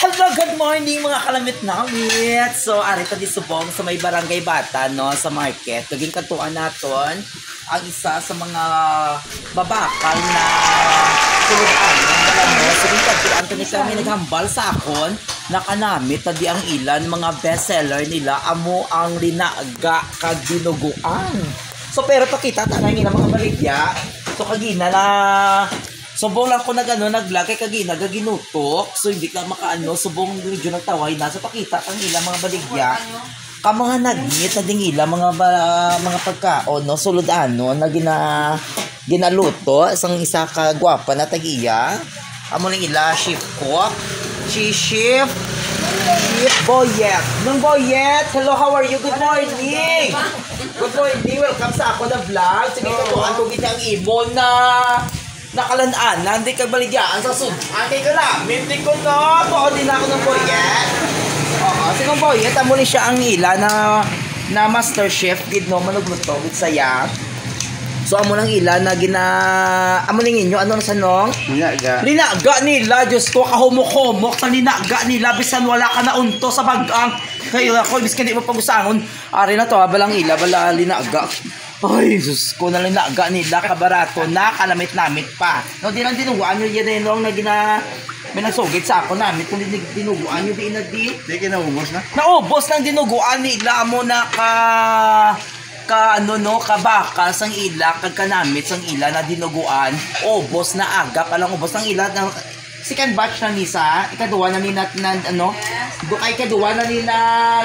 Hello, good morning mga kalamit namit. So, ari pa di subong sa may barangay Bata, no, sa market. Naging katuan naton ang isa sa mga babakal na sulutan. Naging katuan to ni kami naghambal sa akon na kanamit na di ang ilan mga bestseller nila amo ang linaga kag dinuguan. So, pero pakita ta nga mga baligya. So, kagina na subong lang ko nag-vlog kay kagina ginutok. So hindi ka makaano subong medyo nagtaway na sa pakita ang ilang mga baligya. Ka mga nagngit na ding ilang mga pagkaon no sulod ano na ginaluto isang isa ka gwapa na tagiya. Amo ning ila chef cook. Chef Boyet. Nung Boyet, hello, how are you? Good morning. Good morning. Welcome sa ako na vlog. Sige ko ko gitang ibon na nakalanaan, hindi ka baligyaan sa sud. Ate ko lang, minti ko no, tuon din ako ng Boyet. Oo, sinong Boyet, amo ni siya ang ila na master chef, gid no, manugluto, gid saya. So, amo lang ila na amo ning inyo, ano sa nong? Linaga nila, Diyos ko, kahumok-humok sa linaga nila, bisan wala ka na unto sa bagang. Kayo ako, biskan di mo pag-usangon. Ari na to, balang ila, bala linaga. Ay, Diyos ko, nalinaga nila, kabarato na, kalamit-lamit pa. No, di lang dinuguan nyo yan nung may nagsugit sa ako namin, kung dinuguan nyo, di na di. Di kinaubos na? Naubos ng dinuguan nila mo na kabakal sang ila, kagkanamit sang ila na dinuguan, ubos na aga, palang ubos ng ila, second batch na nisa, ikaduwa na nila, ikaduwa na nila,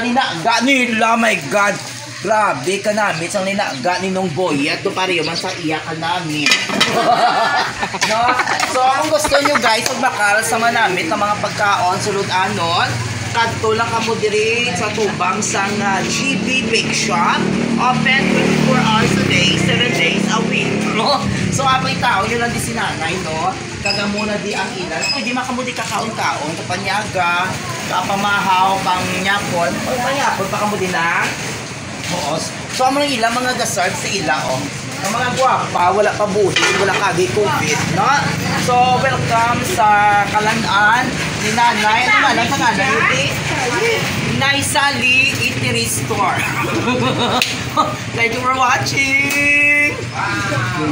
linaga nila, my God. Grabe ka namin sang linaga ni nung Boyet do pareho man sa iya ka namin. No? So kung gusto nyo guys magbakal sa manamit ng mga pagkaon sulod anon, kadto lang kamo diri sa tubang sang GB Bake Shop, open 24 hours a day, 7 days a week. No? So apay tao yun lang di sinanay no. Kagamuna di ang ilan. Pwede makamudi kakaon-kaon kapanyaga, kapamahaw, pangnyapon, o panyapon pa kamudi na. Oo. So, ang mga ilang mga gasard sa ila, ang mga gwapa, wala pa buhi, wala kagi COVID, no? So, welcome sa Kalanaan ni Nanay. Ano nga lang sa Nanay? Nay Sally Eatery Store. Thank you for watching! Wow.